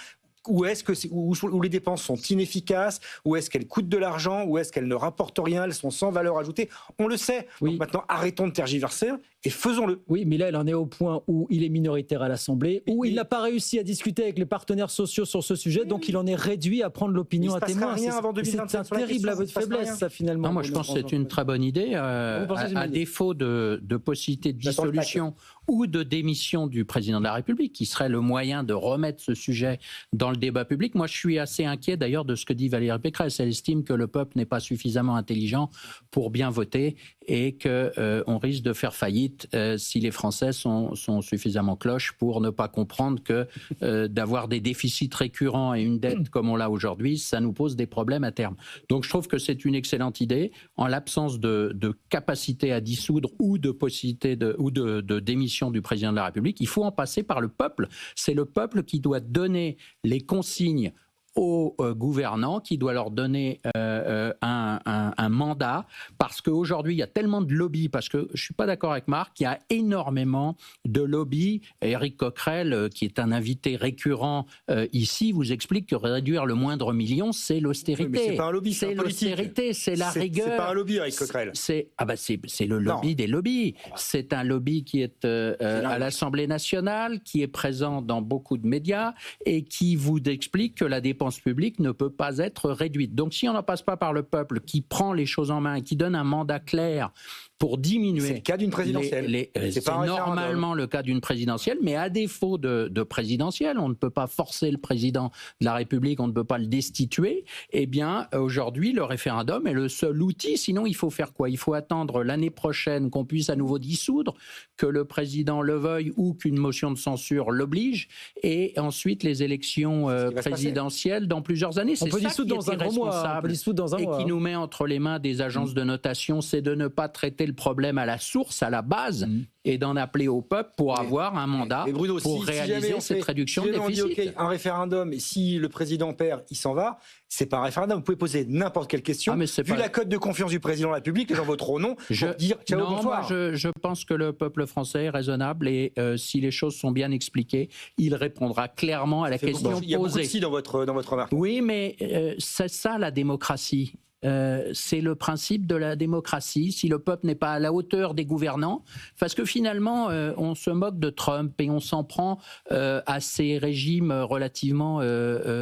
où les dépenses sont inefficaces, où est-ce qu'elles coûtent de l'argent, où est-ce qu'elles ne rapportent rien, elles sont sans valeur ajoutée. On le sait. Oui. Donc maintenant, arrêtons de tergiverser et faisons-le. Oui, mais là, il en est au point où il est minoritaire à l'Assemblée, où il n'a pas réussi à discuter avec les partenaires sociaux sur ce sujet, donc il en est réduit à prendre l'opinion à témoin. Rien avant 2027 c'est un terrible aveu de faiblesse, ça, finalement. Non, moi, je pense que c'est une très bonne idée. À défaut de possibilité de dissolution ou de démission du président de la République, qui serait le moyen de remettre ce sujet dans le débat public. Moi, je suis assez inquiet d'ailleurs de ce que dit Valérie Pécresse. Elle estime que le peuple n'est pas suffisamment intelligent pour bien voter et qu'on risque de faire faillite si les Français sont suffisamment cloches pour ne pas comprendre que d'avoir des déficits récurrents et une dette comme on l'a aujourd'hui, ça nous pose des problèmes à terme. Donc je trouve que c'est une excellente idée. En l'absence de capacité à dissoudre ou de possibilité de démission du président de la République, il faut en passer par le peuple. C'est le peuple qui doit donner les consignes aux gouvernants, qui doit leur donner un mandat, parce qu'aujourd'hui, il y a tellement de lobbies, parce que je ne suis pas d'accord avec Marc, il y a énormément de lobbies. Éric Coquerel, qui est un invité récurrent ici, vous explique que réduire le moindre million, c'est l'austérité. Oui, mais c'est pas un lobby, c'est l'austérité, c'est la rigueur. C'est pas un lobby, Éric Coquerel. C'est le lobby des lobbies. C'est un lobby qui est à l'Assemblée nationale, qui est présent dans beaucoup de médias et qui vous explique que la dépense publique ne peut pas être réduite. Donc si on n'en passe pas par le peuple qui prend les choses en main et qui donne un mandat clair pour diminuer... C'est le cas d'une présidentielle. C'est normalement le cas d'une présidentielle, mais à défaut de présidentielle, on ne peut pas forcer le président de la République, on ne peut pas le destituer. Eh bien, aujourd'hui, le référendum est le seul outil. Sinon, il faut faire quoi? Il faut attendre l'année prochaine qu'on puisse à nouveau dissoudre, que le président le veuille ou qu'une motion de censure l'oblige, et ensuite les élections présidentielles dans plusieurs années. On peut dissoudre dans un gros mois. On peut dissoudre dans un mois. Et qui nous met entre les mains des agences de notation, c'est de ne pas traiter le problème à la source, à la base, et d'en appeler au peuple pour avoir un mandat Bruno, pour réaliser cette réduction de déficit. On dit, un référendum, et si le président perd, il s'en va, c'est pas un référendum. Vous pouvez poser n'importe quelle question. Vu la cote de confiance du président de la République, les gens voteront non pour dire ciao, bonsoir. Moi, je pense que le peuple français est raisonnable et si les choses sont bien expliquées, il répondra clairement à la question posée. Il y a beaucoup de si dans votre remarque. Oui, mais c'est ça la démocratie. C'est le principe de la démocratie. Si le peuple n'est pas à la hauteur des gouvernants, parce que finalement, on se moque de Trump et on s'en prend à ces régimes relativement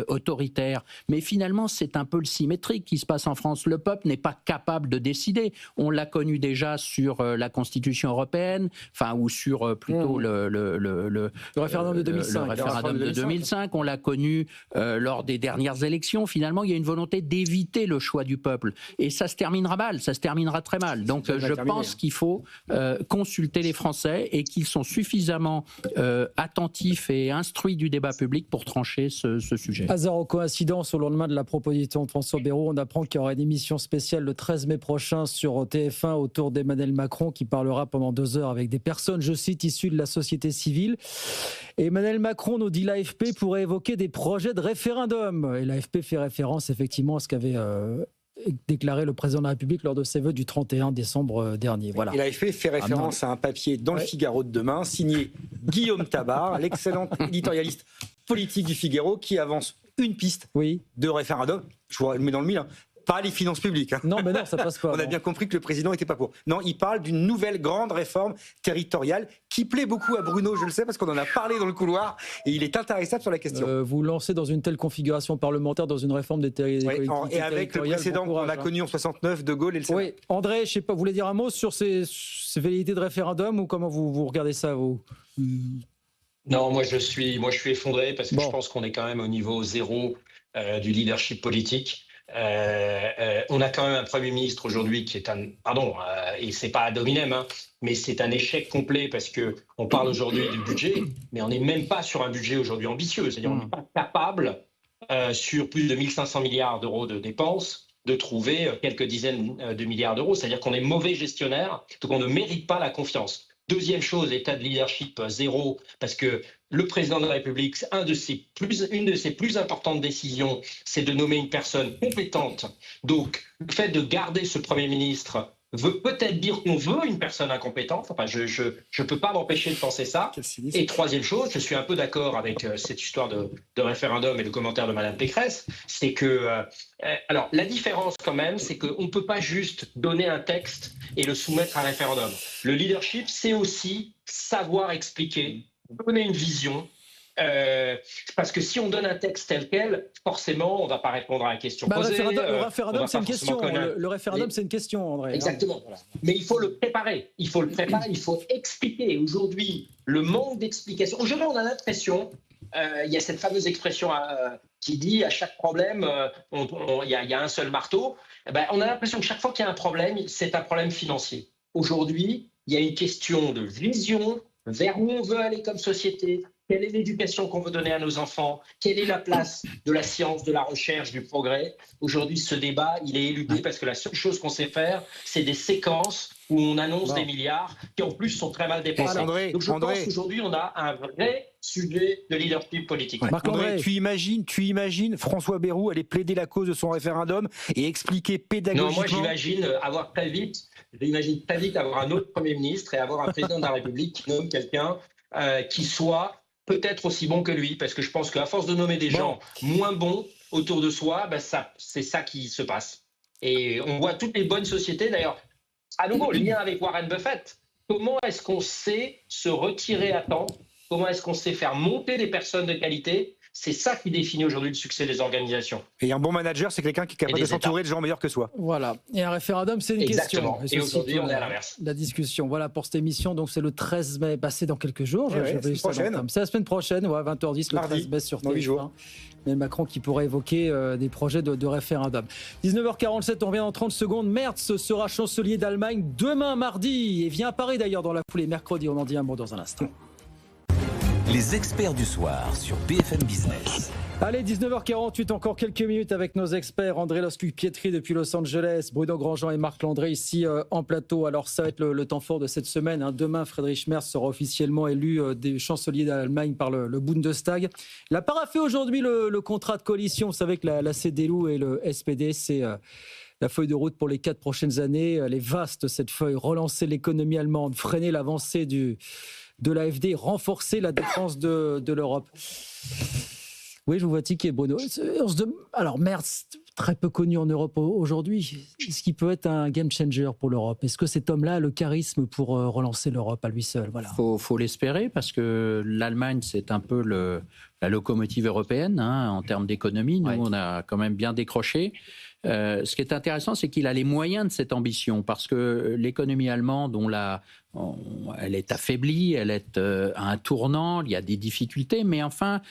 autoritaires. Mais finalement, c'est un peu le symétrique qui se passe en France. Le peuple n'est pas capable de décider. On l'a connu déjà sur la Constitution européenne, ou sur plutôt le référendum de 2005. Le référendum de 2005. On l'a connu lors des dernières élections. Finalement, il y a une volonté d'éviter le choix du peuple. Et ça se terminera mal, ça se terminera très mal. Donc je pense qu'il faut consulter les Français et qu'ils sont suffisamment attentifs et instruits du débat public pour trancher ce sujet. Hasard ou coïncidence, au lendemain de la proposition de François Bayrou, on apprend qu'il y aura une émission spéciale le 13 mai prochain sur TF1 autour d'Emmanuel Macron qui parlera pendant 2 heures avec des personnes, je cite, issues de la société civile. Et Emmanuel Macron, nous dit l'AFP, pourrait évoquer des projets de référendum. Et l'AFP fait référence effectivement à ce qu'avait déclaré le président de la République lors de ses vœux du 31 décembre dernier. Voilà. Et l'AFP fait référence à un papier dans le Figaro de demain, signé Guillaume Tabar, l'excellent éditorialiste politique du Figaro, qui avance une piste de référendum. Je vous le mets dans le mille. Pas les finances publiques. Non, mais non, ça passe pas. On a bien compris que le président n'était pas pour. Non, il parle d'une nouvelle grande réforme territoriale qui plaît beaucoup à Bruno, je le sais, parce qu'on en a parlé dans le couloir et il est intarissable sur la question. Vous lancez dans une telle configuration parlementaire dans une réforme des collectivités et avec le précédent qu'on a connu en 69, De Gaulle et le Sénat. Oui, André, je sais pas, vous voulez dire un mot sur ces velléités de référendum ou comment vous regardez ça, vous? Non, moi je suis effondré parce que je pense qu'on est quand même au niveau zéro du leadership politique. On a quand même un Premier ministre aujourd'hui qui est et c'est pas ad hominem, mais c'est un échec complet parce que on parle aujourd'hui du budget, mais on n'est même pas sur un budget aujourd'hui ambitieux. C'est-à-dire on n'est pas capable, sur plus de 1500 milliards d'euros de dépenses, de trouver quelques dizaines de milliards d'euros. C'est-à-dire qu'on est mauvais gestionnaire, donc on ne mérite pas la confiance. Deuxième chose, état de leadership zéro, parce que le président de la République, une de ses plus importantes décisions, c'est de nommer une personne compétente. Donc, le fait de garder ce Premier ministre veut peut-être dire qu'on veut une personne incompétente. Enfin, je peux pas m'empêcher de penser ça. Et troisième chose, je suis un peu d'accord avec cette histoire de référendum et le commentaire de Madame Pécresse, c'est que alors la différence quand même, c'est qu'on peut pas juste donner un texte et le soumettre à un référendum. Le leadership, c'est aussi savoir expliquer, donner une vision. Parce que si on donne un texte tel quel, forcément, on ne va pas répondre à la question posée. Le référendum, c'est une question. Le référendum, c'est une question, André. Exactement. Voilà. Mais il faut le préparer. Il faut expliquer. Aujourd'hui, le manque d'explication. Aujourd'hui, on a l'impression, il y a cette fameuse expression qui dit à chaque problème, il y a un seul marteau. On a l'impression que chaque fois qu'il y a un problème, c'est un problème financier. Aujourd'hui, il y a une question de vision, vers où on veut aller comme société. Quelle est l'éducation qu'on veut donner à nos enfants? Quelle est la place de la science, de la recherche, du progrès? Aujourd'hui, ce débat, il est éludé parce que la seule chose qu'on sait faire, c'est des séquences où on annonce des milliards qui, en plus, sont très mal dépensés. Donc, je pense qu'aujourd'hui, on a un vrai sujet de leadership politique. Marc-André, tu imagines François Bayrou aller plaider la cause de son référendum et expliquer pédagogiquement... Non, moi, j'imagine avoir très vite avoir un autre Premier ministre et avoir un président de la République qui nomme quelqu'un qui soit peut-être aussi bon que lui, parce que je pense qu'à force de nommer des gens moins bons autour de soi, c'est ça qui se passe. Et on voit toutes les bonnes sociétés, d'ailleurs, à nouveau, le lien avec Warren Buffett. Comment est-ce qu'on sait se retirer à temps? Comment est-ce qu'on sait faire monter des personnes de qualité? C'est ça qui définit aujourd'hui le succès des organisations. Et un bon manager, c'est quelqu'un qui est capable de s'entourer de gens meilleurs que soi. Voilà. Et un référendum, c'est une Exactement. question. Et aujourd'hui, on est à l'inverse. La discussion. Voilà pour cette émission. Donc, c'est le 13 mai. C'est dans quelques jours. C'est la semaine prochaine, 20h10, le 13 mai sur TF1. Mais Macron qui pourrait évoquer des projets de référendum. 19h47, on revient dans 30 secondes. Merz sera chancelier d'Allemagne demain, mardi. Et vient à Paris d'ailleurs dans la foulée. Mercredi, on en dit un mot dans un instant. Les experts du soir sur BFM Business. Allez, 19h48, encore quelques minutes avec nos experts. André Loscupietri depuis Los Angeles, Bruno Grandjean et Marc Landré ici en plateau. Alors ça va être le temps fort de cette semaine. Demain, Friedrich Merz sera officiellement élu des chanceliers d'Allemagne par le Bundestag. Il a paraphé aujourd'hui le contrat de coalition. Vous savez que la CDU et le SPD, c'est... la feuille de route pour les 4 prochaines années. Elle est vaste, cette feuille. Relancer l'économie allemande, freiner l'avancée de l'AfD, renforcer la défense de l'Europe. Oui, je vous vois tiquer, Bruno. Alors, Merz, très peu connu en Europe aujourd'hui, est-ce qu'il peut être un game changer pour l'Europe? Est-ce que cet homme-là a le charisme pour relancer l'Europe à lui seul? Voilà. Faut l'espérer, parce que l'Allemagne, c'est un peu la locomotive européenne en termes d'économie. Nous, on a quand même bien décroché. Ce qui est intéressant, c'est qu'il a les moyens de cette ambition, parce que l'économie allemande, elle est affaiblie, elle est à un tournant, il y a des difficultés, mais enfin,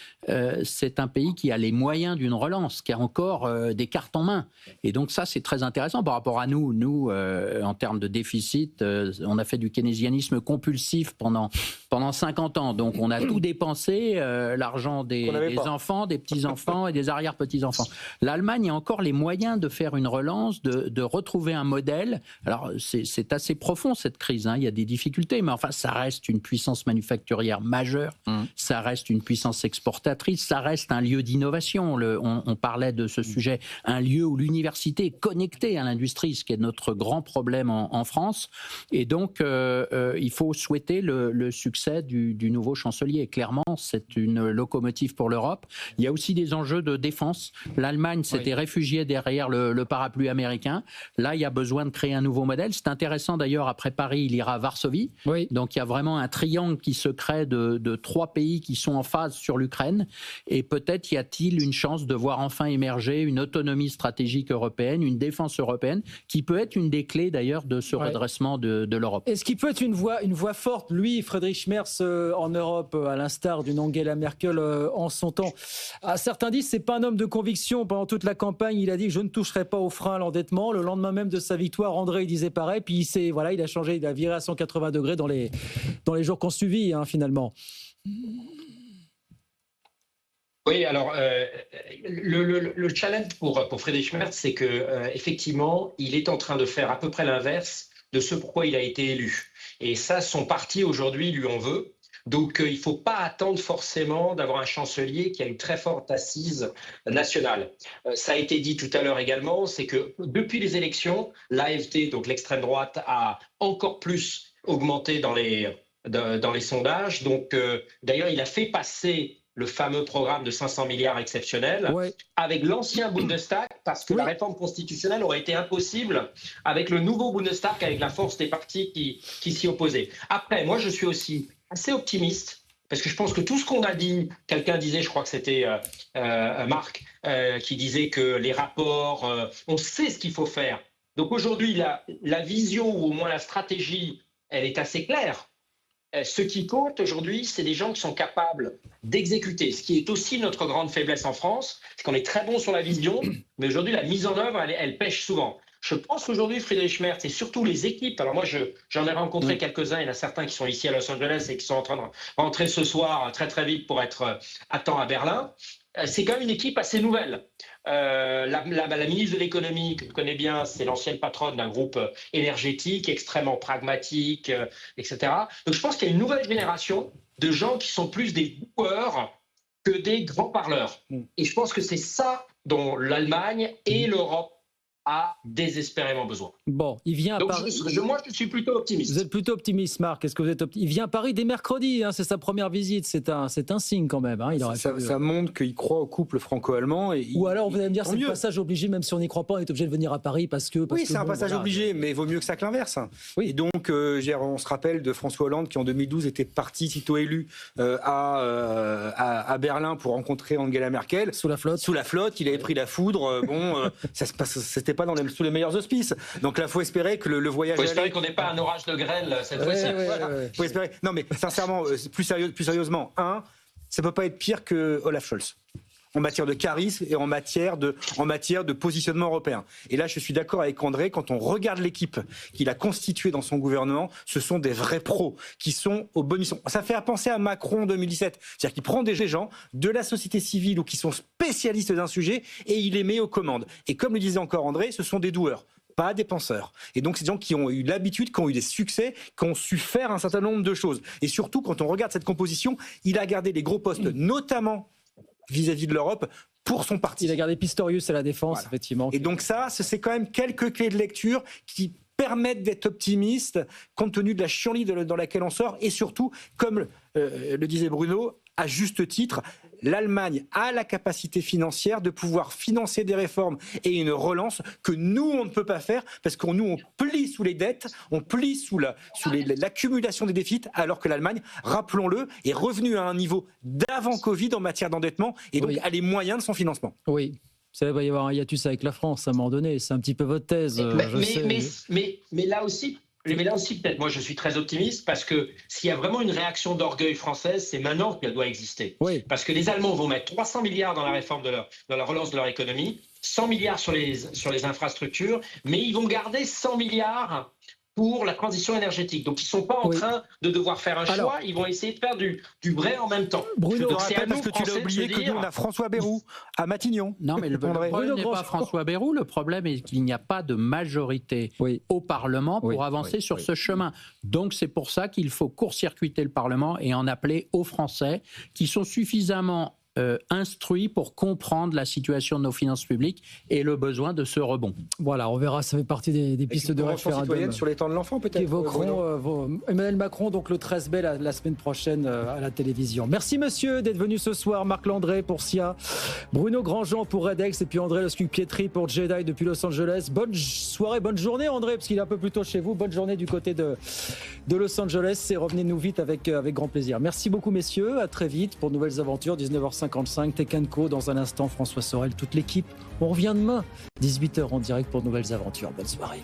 c'est un pays qui a les moyens d'une relance, qui a encore des cartes en main. Et donc ça, c'est très intéressant par rapport à nous. Nous, en termes de déficit, on a fait du keynésianisme compulsif pendant 50 ans. Donc on a tout dépensé, l'argent des enfants, des petits-enfants et des arrière-petits-enfants. L'Allemagne a encore les moyens de faire une relance, de retrouver un modèle. Alors c'est assez profond cette crise, il y a des difficultés, mais enfin ça reste une puissance manufacturière majeure, ça reste une puissance exportatrice, ça reste un lieu d'innovation. On parlait de ce sujet, un lieu où l'université est connectée à l'industrie, ce qui est notre grand problème en France. Et donc il faut souhaiter le succès du nouveau chancelier. Clairement, c'est une locomotive pour l'Europe. Il y a aussi des enjeux de défense. L'Allemagne s'était réfugiée derrière le parapluie américain. Là, il y a besoin de créer un nouveau modèle. C'est intéressant d'ailleurs, après Paris, il ira à Varsovie. Donc il y a vraiment un triangle qui se crée de 3 pays qui sont en phase sur l'Ukraine. Et peut-être y a-t-il une chance de voir enfin émerger une autonomie stratégique européenne, une défense européenne, qui peut être une des clés d'ailleurs de ce redressement de l'Europe. Est-ce qu'il peut être une voix forte, lui, Friedrich Merz, en Europe, à l'instar d'une Angela Merkel en son temps? Certains disent que ce n'est pas un homme de conviction. Pendant toute la campagne, il a dit « je ne toucherai pas au frein à l'endettement ». Le lendemain même de sa victoire, André, il disait pareil. Puis il a changé, il a viré à 180 degrés dans les jours qu'on suivit, finalement. Oui, alors le challenge pour Friedrich Merz, c'est que effectivement, il est en train de faire à peu près l'inverse de ce pourquoi il a été élu. Et ça, son parti aujourd'hui lui en veut. Donc, il ne faut pas attendre forcément d'avoir un chancelier qui a une très forte assise nationale. Ça a été dit tout à l'heure également, c'est que depuis les élections, l'AfD, donc l'extrême droite, a encore plus augmenté dans les sondages. Donc, d'ailleurs, il a fait passer le fameux programme de 500 milliards exceptionnel avec l'ancien Bundestag, parce que la réforme constitutionnelle aurait été impossible avec le nouveau Bundestag, avec la force des partis qui s'y opposaient. Après, moi, je suis aussi assez optimiste, parce que je pense que tout ce qu'on a dit, quelqu'un disait, je crois que c'était Marc, qui disait que les rapports, on sait ce qu'il faut faire. Donc aujourd'hui, la vision, ou au moins la stratégie, elle est assez claire. Ce qui compte aujourd'hui, c'est des gens qui sont capables d'exécuter, ce qui est aussi notre grande faiblesse en France, c'est qu'on est très bon sur la vision, mais aujourd'hui, la mise en œuvre, elle pêche souvent. Je pense qu'aujourd'hui, Friedrich Merz et surtout les équipes, alors moi, j'en ai rencontré quelques-uns, il y en a certains qui sont ici à Los Angeles et qui sont en train de rentrer ce soir très très vite pour être à temps à Berlin. C'est quand même une équipe assez nouvelle. La ministre de l'économie, que je connais bien, c'est l'ancienne patronne d'un groupe énergétique, extrêmement pragmatique, etc. Donc je pense qu'il y a une nouvelle génération de gens qui sont plus des doueurs que des grands parleurs. Et je pense que c'est ça dont l'Allemagne et l'Europe a désespérément besoin. Bon, il vient à Donc Paris. moi, je suis plutôt optimiste. Vous êtes plutôt optimiste, Marc. Est-ce que vous êtes Il vient à Paris dès mercredi, hein, c'est sa première visite. C'est un signe quand même. Hein. Ça montre qu'il croit au couple franco-allemand. Ou alors, vous allez me dire, c'est le passage obligé, même si on n'y croit pas, on est obligé de venir à Paris parce que. Oui, c'est un passage obligé, mais vaut mieux que ça que l'inverse. Oui. Et donc, on se rappelle de François Hollande qui, en 2012, était parti, sitôt élu, à Berlin pour rencontrer Angela Merkel. Sous la flotte. Il avait pris la foudre. C'était pas sous les meilleurs auspices. Donc là, il faut espérer que le voyage. Il faut espérer qu'on n'ait pas un orage de grêle cette fois-ci. Faut espérer. Non, mais sincèrement, plus sérieusement, ça ne peut pas être pire que Olaf Scholz en matière de charisme et en matière de positionnement européen. Et là, je suis d'accord avec André, quand on regarde l'équipe qu'il a constituée dans son gouvernement, ce sont des vrais pros qui sont aux bonnes missions. Ça fait penser à Macron en 2017. C'est-à-dire qu'il prend des gens de la société civile ou qui sont spécialistes d'un sujet et il les met aux commandes. Et comme le disait encore André, ce sont des doueurs, pas des penseurs. Et donc, c'est des gens qui ont eu l'habitude, qui ont eu des succès, qui ont su faire un certain nombre de choses. Et surtout, quand on regarde cette composition, il a gardé les gros postes, notamment vis-à-vis de l'Europe, pour son parti. Il a gardé Pistorius à la défense, effectivement. Et donc ça, c'est quand même quelques clés de lecture qui permettent d'être optimiste, compte tenu de la chienlit dans laquelle on sort, et surtout, comme le disait Bruno, à juste titre, l'Allemagne a la capacité financière de pouvoir financer des réformes et une relance que nous, on ne peut pas faire parce que nous, on plie sous les dettes, on plie sous l'accumulation des déficits, alors que l'Allemagne, rappelons-le, est revenue à un niveau d'avant Covid en matière d'endettement et donc a les moyens de son financement. Oui. Il va y avoir un hiatus avec la France à un moment donné. C'est un petit peu votre thèse. Mais là aussi... Mais là aussi, peut-être, moi, je suis très optimiste parce que s'il y a vraiment une réaction d'orgueil française, c'est maintenant qu'elle doit exister. Oui. Parce que les Allemands vont mettre 300 milliards dans la réforme dans la relance de leur économie, 100 milliards sur les infrastructures, mais ils vont garder 100 milliards pour la transition énergétique. Donc, ils ne sont pas en train de devoir faire un choix, ils vont essayer de faire du vrai en même temps. Bruno, donc, c'est à nous, parce que tu l'as oublié, que nous, on a François Bayrou à Matignon. Non, mais le problème n'est pas François Bayrou, le problème est qu'il n'y a pas de majorité au Parlement pour avancer sur ce chemin. Donc, c'est pour ça qu'il faut court-circuiter le Parlement et en appeler aux Français qui sont suffisamment instruits pour comprendre la situation de nos finances publiques et le besoin de ce rebond. Voilà, on verra, ça fait partie des pistes de référendum. Sur les temps de l'enfant, peut-être. Emmanuel Macron, donc le 13 mai, la semaine prochaine à la télévision. Merci monsieur d'être venu ce soir. Marc Landré pour SIA, Bruno Grandjean pour Redex et puis André Lescuc-Pietri pour Jedi depuis Los Angeles. Bonne soirée, bonne journée André, parce qu'il est un peu plus tôt chez vous. Bonne journée du côté de Los Angeles et revenez-nous vite avec grand plaisir. Merci beaucoup messieurs, à très vite pour de nouvelles aventures, 19h55, Tech & Co. Dans un instant, François Sorel, toute l'équipe. On revient demain, 18h en direct pour de nouvelles aventures. Bonne soirée.